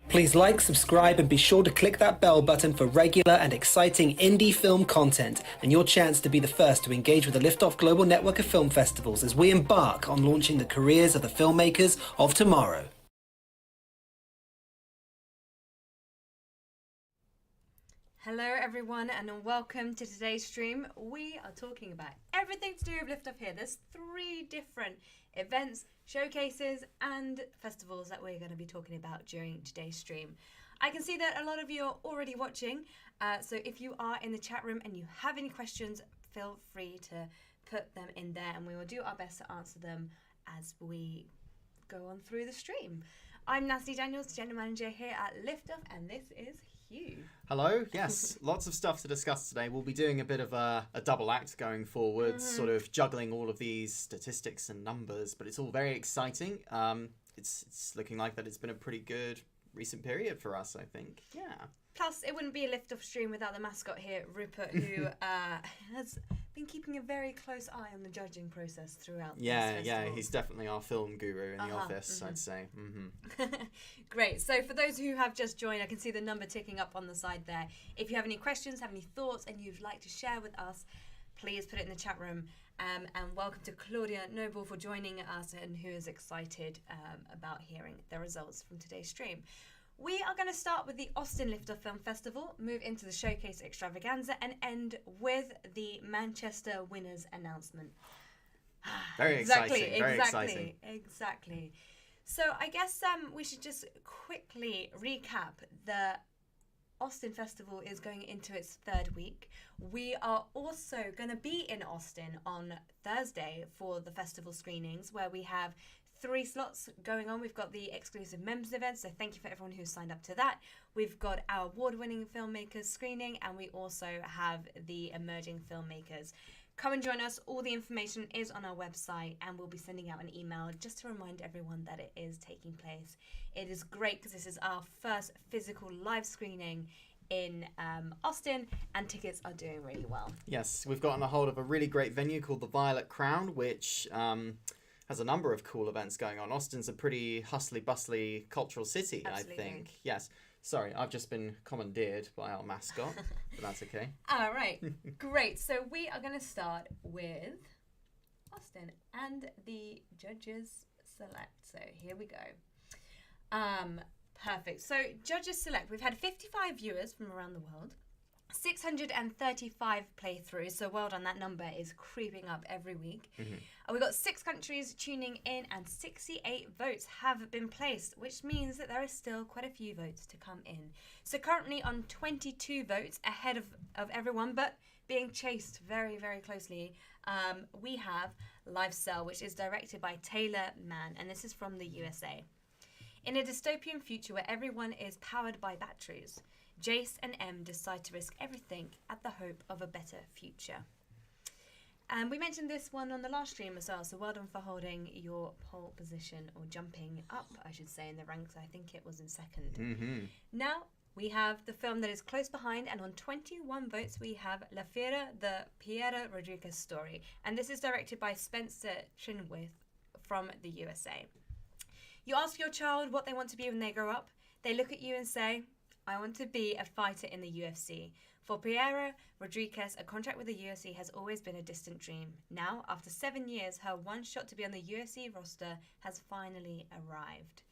Please like, subscribe, and be sure to click that bell button for regular and exciting indie film content and your chance to be the first to engage with the Liftoff Global Network of Film Festivals as we embark on launching the careers of the filmmakers of tomorrow. Hello everyone and welcome to today's stream. We are talking about everything to do with Lift Up here. There's 3 different events, showcases and festivals that we're going to be talking about during today's stream. I can see that a lot of you are already watching, so if you are in the chat room and you have any questions, feel free to put them in there and we will do our best to answer them as we go on through the stream. I'm Natalie Daniels, General Manager here at Lift Up, and this is Hugh. Hello, yes, lots of stuff to discuss today. We'll be doing a bit of a double act going forward, sort of juggling all of these statistics and numbers, but it's all very exciting. It's looking like that it's been a pretty good recent period for us, I think. Yeah. Plus, it wouldn't be a Lift Off stream without the mascot here, Rupert, who has been keeping a very close eye on the judging process throughout this festival. Yeah, he's definitely our film guru in the office, I'd say. Great. So for those who have just joined, I can see the number ticking up on the side there. If you have any questions, have any thoughts, and you'd like to share with us, please put it in the chat room. And welcome to Claudia Noble for joining us and who is excited about hearing the results from today's stream. We are going to start with the Austin Liftoff Film Festival, move into the showcase Extravaganza, and end with the Manchester winners announcement. Very exciting. Very exciting. Exactly. So I guess we should just quickly recap. The Austin Festival is going into its 3rd week. We are also going to be in Austin on Thursday for the festival screenings, where we have 3 slots going on. We've got the exclusive members event, so thank you for everyone who's signed up to that. We've got our award-winning filmmakers screening, and we also have the emerging filmmakers. Come and join us. All the information is on our website, and we'll be sending out an email just to remind everyone that it is taking place. It is great because this is our first physical live screening in Austin, and tickets are doing really well. Yes, we've gotten a hold of a really great venue called the Violet Crown, which has a number of cool events going on. Austin's a pretty hustly bustly cultural city, Absolutely. I think. Yes. Sorry, I've just been commandeered by our mascot, but that's okay. All right, great. So we are going to start with Austin and the judges select. So here we go. Perfect. So judges select. We've had 55 viewers from around the world. 635 playthroughs, so well done. That number is creeping up every week. We've got 6 countries tuning in and 68 votes have been placed, which means that there are still quite a few votes to come in. So currently on 22 votes ahead of everyone, but being chased very, very closely, we have Live Cell, which is directed by Taylor Mann, and this is from the USA. In a dystopian future where everyone is powered by batteries, Jace and M decide to risk everything at the hope of a better future. And we mentioned this one on the last stream as well, so well done for holding your pole position, or jumping up, I should say, in the ranks. I think it was in 2nd. Now we have the film that is close behind, and on 21 votes we have La Fiera, the Piera Rodriguez story. And this is directed by Spencer Chinwith from the USA. You ask your child what they want to be when they grow up. They look at you and say, I want to be a fighter in the UFC. For Piera Rodriguez, a contract with the UFC has always been a distant dream. Now, after 7 years, her one shot to be on the UFC roster has finally arrived.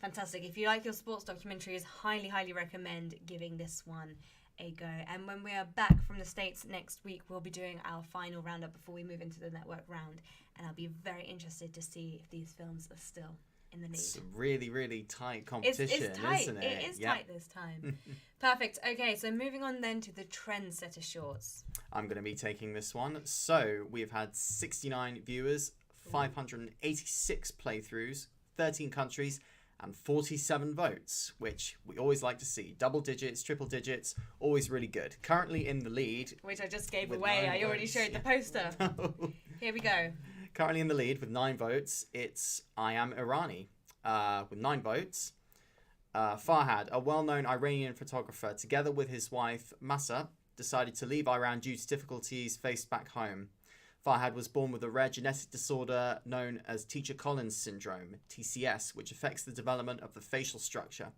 Fantastic. If you like your sports documentaries, highly, highly recommend giving this one a go. And when we are back from the States next week, we'll be doing our final roundup before we move into the network round. And I'll be very interested to see if these films are still in the lead. It's a really, really tight competition, it's tight. isn't it? It is tight this time. Perfect. Okay, so moving on then to the trendsetter shorts. I'm going to be taking this one. So we've had 69 viewers, 586 playthroughs, 13 countries, and 47 votes, which we always like to see. Double digits, triple digits, always really good. Currently in the lead. Which I just gave away. I already showed the poster. Here we go. Currently in the lead with 9 votes, it's I Am Irani with 9 votes. Farhad, a well-known Iranian photographer, together with his wife Masa, decided to leave Iran due to difficulties faced back home. Farhad was born with a rare genetic disorder known as Teacher Collins syndrome, TCS, which affects the development of the facial structure.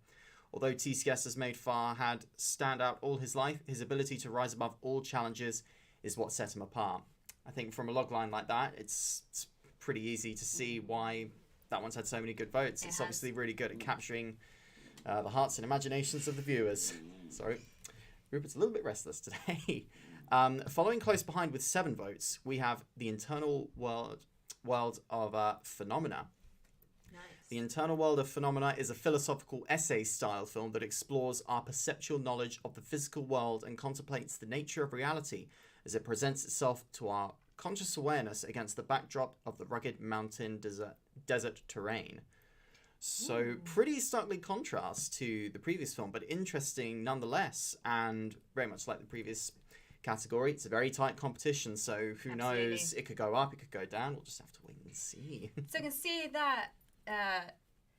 Although TCS has made Farhad stand out all his life, his ability to rise above all challenges is what set him apart. I think from a logline like that, it's pretty easy to see why that one's had so many good votes. It's obviously really good at capturing the hearts and imaginations of the viewers. Sorry, Rupert's a little bit restless today. Following close behind with 7 votes, we have The Internal World of Phenomena. The Internal World of Phenomena is a philosophical essay-style film that explores our perceptual knowledge of the physical world and contemplates the nature of reality as it presents itself to our conscious awareness against the backdrop of the rugged mountain desert terrain. So pretty starkly contrast to the previous film, but interesting nonetheless, and very much like the previous category, it's a very tight competition, so who knows, it could go up, it could go down, we'll just have to wait and see. So I can see that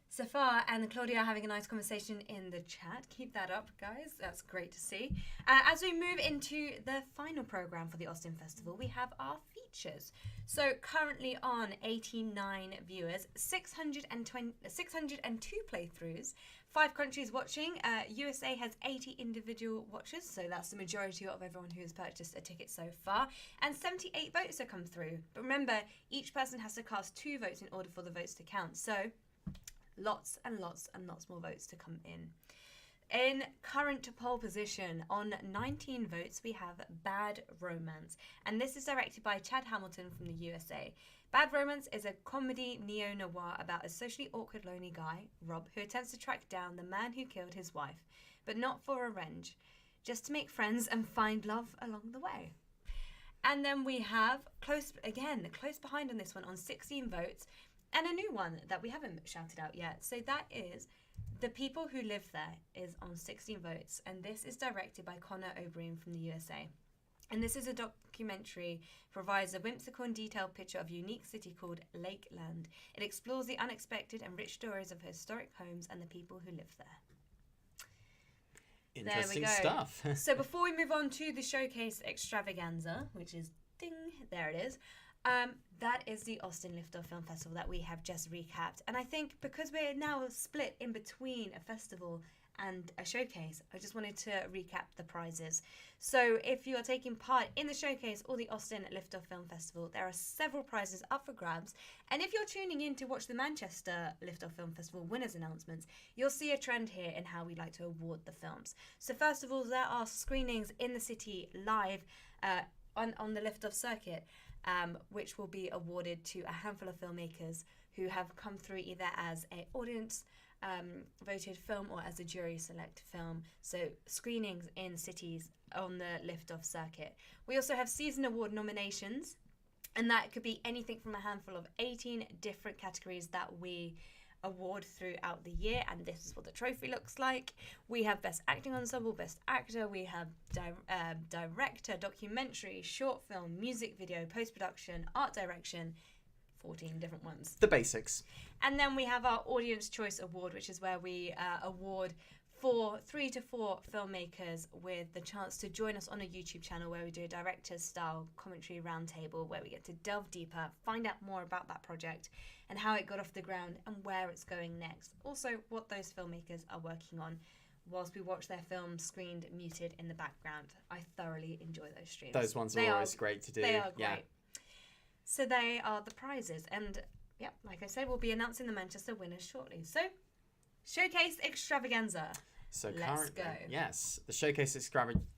Safar and Claudia are having a nice conversation in the chat. Keep that up, guys. That's great to see. As we move into the final program for the Austin Festival, we have our features. So currently on 89 viewers, 602 playthroughs, 5 countries watching. USA has 80 individual watchers, so that's the majority of everyone who has purchased a ticket so far. And 78 votes have come through. But remember, each person has to cast 2 votes in order for the votes to count. So lots and lots and lots more votes to come in. In current pole position, on 19 votes, we have Bad Romance. And this is directed by Chad Hamilton from the USA. Bad Romance is a comedy neo-noir about a socially awkward, lonely guy, Rob, who attempts to track down the man who killed his wife, but not for revenge, just to make friends and find love along the way. And then we have close behind on this one on 16 votes, and a new one that we haven't shouted out yet. So that is The People Who Live There is on 16 votes, and this is directed by Connor O'Brien from the USA. And this is a documentary, provides a whimsical and detailed picture of a unique city called Lakeland. It explores the unexpected and rich stories of historic homes and the people who live there. Interesting stuff. So before we move on to the showcase extravaganza, which is ding, there it is. That is the Austin Liftoff Film Festival that we have just recapped. And I think because we're now split in between a festival and a showcase, I just wanted to recap the prizes. So if you are taking part in the showcase or the Austin Liftoff Film Festival, there are several prizes up for grabs. And if you're tuning in to watch the Manchester Liftoff Film Festival winners announcements, you'll see a trend here in how we like to award the films. So first of all, there are screenings in the city live on the Liftoff circuit, which will be awarded to a handful of filmmakers who have come through either as an audience voted film or as a jury select film. So screenings in cities on the Liftoff circuit. We also have season award nominations, and that could be anything from a handful of 18 different categories that we award throughout the year, and this is what the trophy looks like. We have Best Acting Ensemble, Best Actor, we have Director, Documentary, Short Film, Music Video, Post-Production, Art Direction, 14 different ones. The basics. And then we have our Audience Choice Award, which is where we award 3 to 4 filmmakers with the chance to join us on a YouTube channel where we do a director's style commentary roundtable where we get to delve deeper, find out more about that project and how it got off the ground and where it's going next. Also, what those filmmakers are working on whilst we watch their film screened, muted in the background. I thoroughly enjoy those streams. Those ones are always great to do. They are great. Yeah. So they are the prizes. And yeah, like I said, we'll be announcing the Manchester winners shortly. So, Showcase Extravaganza. So let's go. Yes, the Showcase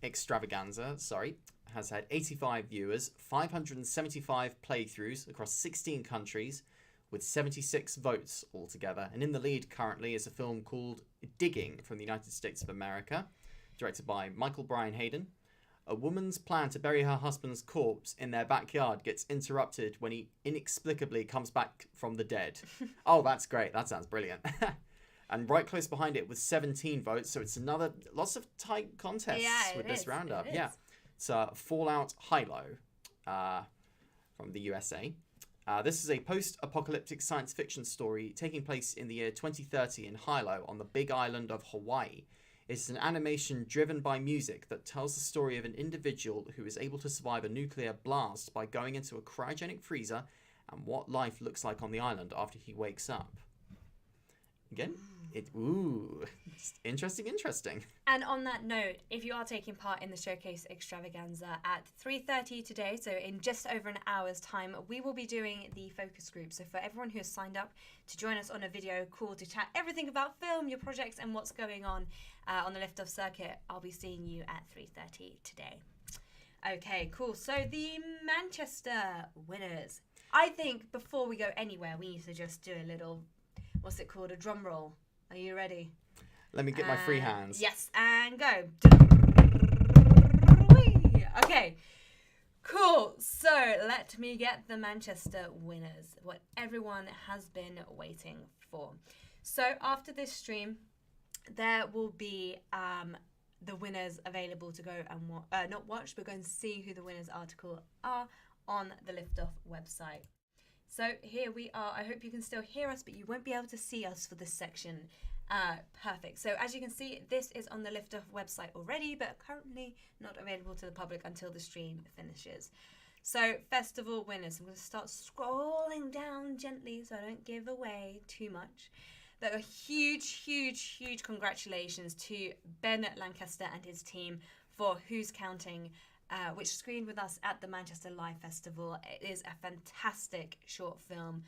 Extravaganza, has had 85 viewers, 575 playthroughs across 16 countries, with 76 votes altogether. And in the lead currently is a film called Digging from the United States of America, directed by Michael Brian Hayden. A woman's plan to bury her husband's corpse in their backyard gets interrupted when he inexplicably comes back from the dead. Oh, that's great. That sounds brilliant. And right close behind it with 17 votes, so it's lots of tight contests with this roundup. Yeah, it's Fallout Hilo from the USA. This is a post-apocalyptic science fiction story taking place in the year 2030 in Hilo on the Big Island of Hawaii. It's an animation driven by music that tells the story of an individual who is able to survive a nuclear blast by going into a cryogenic freezer and what life looks like on the island after he wakes up. Again, It's interesting. And on that note, if you are taking part in the showcase Extravaganza at 3:30 today, so in just over an hour's time, we will be doing the focus group. So for everyone who has signed up to join us on a video call to chat everything about film, your projects, and what's going on the liftoff circuit, I'll be seeing you at 3:30 today. Okay, cool. So the Manchester winners. I think before we go anywhere, we need to just do a little, what's it called, a drum roll. Are you ready? Let me get my free hands. Yes, and go. Okay, cool. So let me get the Manchester winners, what everyone has been waiting for. So after this stream, there will be the winners available to go and not watch, but go and see who the winners article are on the Liftoff website. So here we are. I hope you can still hear us, but you won't be able to see us for this section. Perfect. So as you can see, this is on the Liftoff website already, but currently not available to the public until the stream finishes. So festival winners, I'm going to start scrolling down gently so I don't give away too much. But a huge congratulations to Ben Lancaster and his team for Who's Counting, which screened with us at the Manchester Live Festival. It is a fantastic short film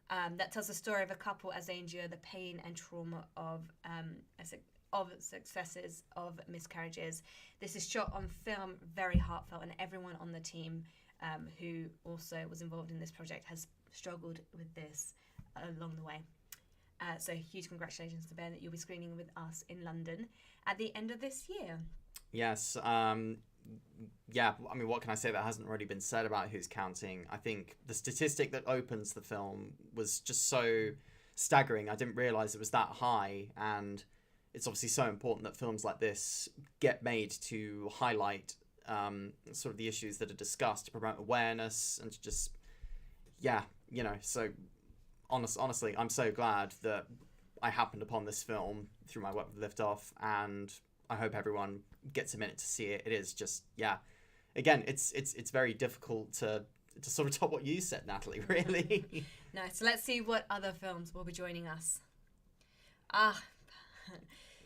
that tells the story of a couple as they endure the pain and trauma of successes of miscarriages. This is shot on film, very heartfelt, and everyone on the team who also was involved in this project has struggled with this along the way. So huge congratulations to Ben. You'll be screening with us in London at the end of this year. Yes. Yeah, I mean, what can I say that hasn't already been said about Who's Counting? I think the statistic that opens the film was just so staggering. I didn't realise it was that high, and it's obviously so important that films like this get made to highlight sort of the issues that are discussed, to promote awareness, and to just, yeah, you know, so honestly, I'm so glad that I happened upon this film through my work with Liftoff, and I hope everyone gets a minute to see it. It is just, yeah. Again, it's very difficult to sort of top what you said, Natalie, really. Nice. So let's see what other films will be joining us.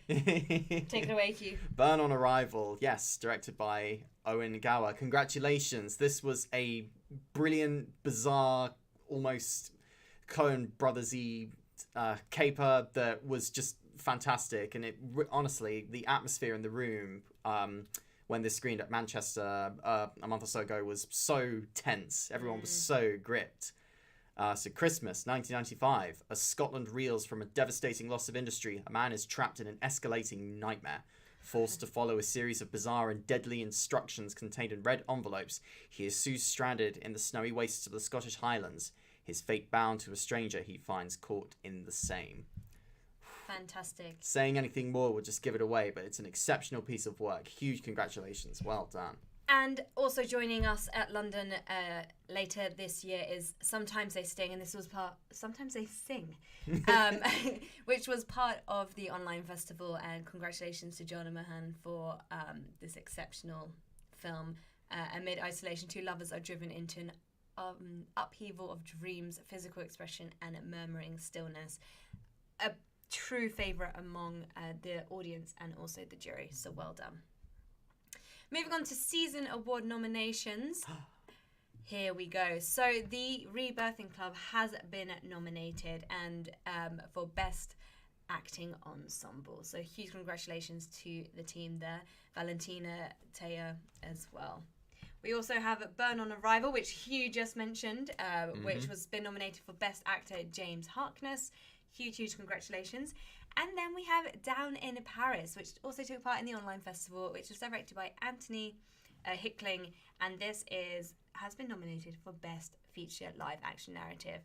Take it away, Hugh. Burn on Arrival, yes, directed by Owen Gower. Congratulations. This was a brilliant, bizarre, almost Coen Brothers-y caper that was just fantastic, and it honestly, the atmosphere in the room when this screened at Manchester a month or so ago was so tense. Everyone was so gripped. So Christmas 1995, as Scotland reels from a devastating loss of industry, a man is trapped in an escalating nightmare. Forced to follow a series of bizarre and deadly instructions contained in red envelopes, he is soon stranded in the snowy wastes of the Scottish Highlands, his fate bound to a stranger he finds caught in the same. Fantastic. Saying anything more would just give it away, but it's an exceptional piece of work. Huge congratulations. Well done. And also joining us at London later this year is Sometimes They Sting, and this was Sometimes They Sing, which was part of the online festival. And congratulations to John and Mahan for this exceptional film. Amid isolation, two lovers are driven into an upheaval of dreams, physical expression, and murmuring stillness. A true favourite among the audience and also the jury, so well done. Moving on to season award nominations. Here we go. So the Rebirthing Club has been nominated and for Best Acting Ensemble. So huge congratulations to the team there. Valentina, Taya as well. We also have Burn on Arrival, which Hugh just mentioned, which was been nominated for Best Actor, James Harkness. Huge congratulations. And then we have Down in Paris, which also took part in the online festival, which was directed by Anthony Hickling, and this has been nominated for Best Feature Live Action Narrative.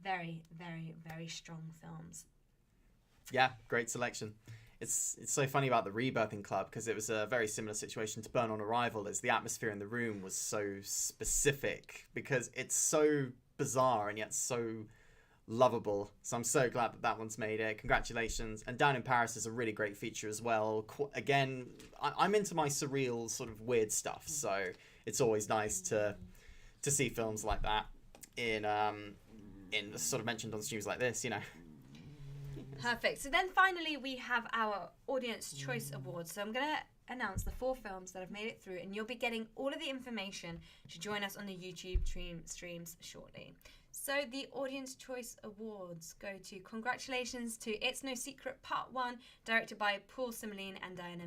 Very strong films. Yeah, great selection. It's so funny about the Rebirthing Club, because it was a very similar situation to Burn on Arrival, as the atmosphere in the room was so specific, because it's so bizarre and yet so lovable. So I'm so glad that one's made it. Congratulations. And Down in Paris is a really great feature as well. Again, I'm into my surreal sort of weird stuff, so it's always nice to see films like that in sort of mentioned on streams like this, you know. Perfect. So then finally we have our Audience Choice Awards. So I'm going to announce the 4 films that have made it through, and you'll be getting all of the information to join us on the YouTube streams shortly. So the Audience Choice Awards go to congratulations to It's No Secret Part 1, directed by Paul Simmeline and Diana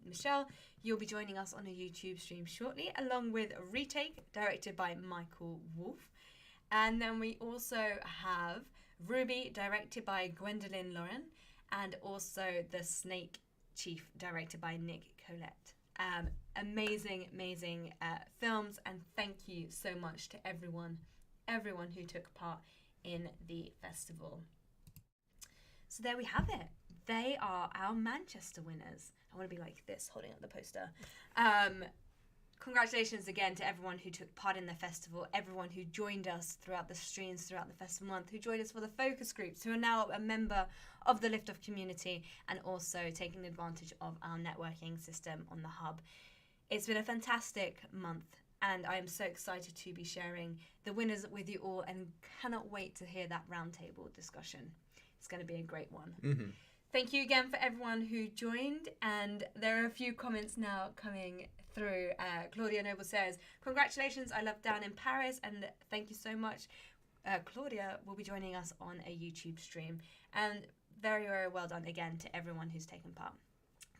Michelle. You'll be joining us on a YouTube stream shortly, along with Retake, directed by Michael Wolf. And then we also have Ruby, directed by Gwendolyn Lauren, and also The Snake Chief, directed by Nick Colette. Amazing films, and thank you so much to everyone who took part in the festival. So there we have it. They are our Manchester winners. I want to be like this, holding up the poster. Congratulations again to everyone who took part in the festival, everyone who joined us throughout the streams throughout the festival month, who joined us for the focus groups, who are now a member of the Lift Off community and also taking advantage of our networking system on the hub. It's been a fantastic month, and I am so excited to be sharing the winners with you all, and cannot wait to hear that roundtable discussion. It's going to be a great one. Mm-hmm. Thank you again for everyone who joined, and there are a few comments now coming through. Claudia Noble says, congratulations, I love Down in Paris, and thank you so much. Claudia will be joining us on a YouTube stream, and very well done again to everyone who's taken part.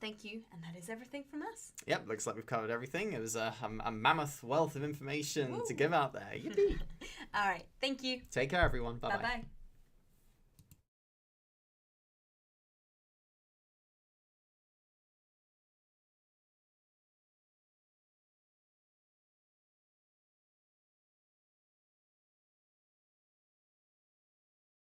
Thank you, and that is everything from us. Yep, looks like we've covered everything. It was a mammoth wealth of information to give out there. Yippee! All right, thank you. Take care, everyone. Bye-bye. Bye-bye.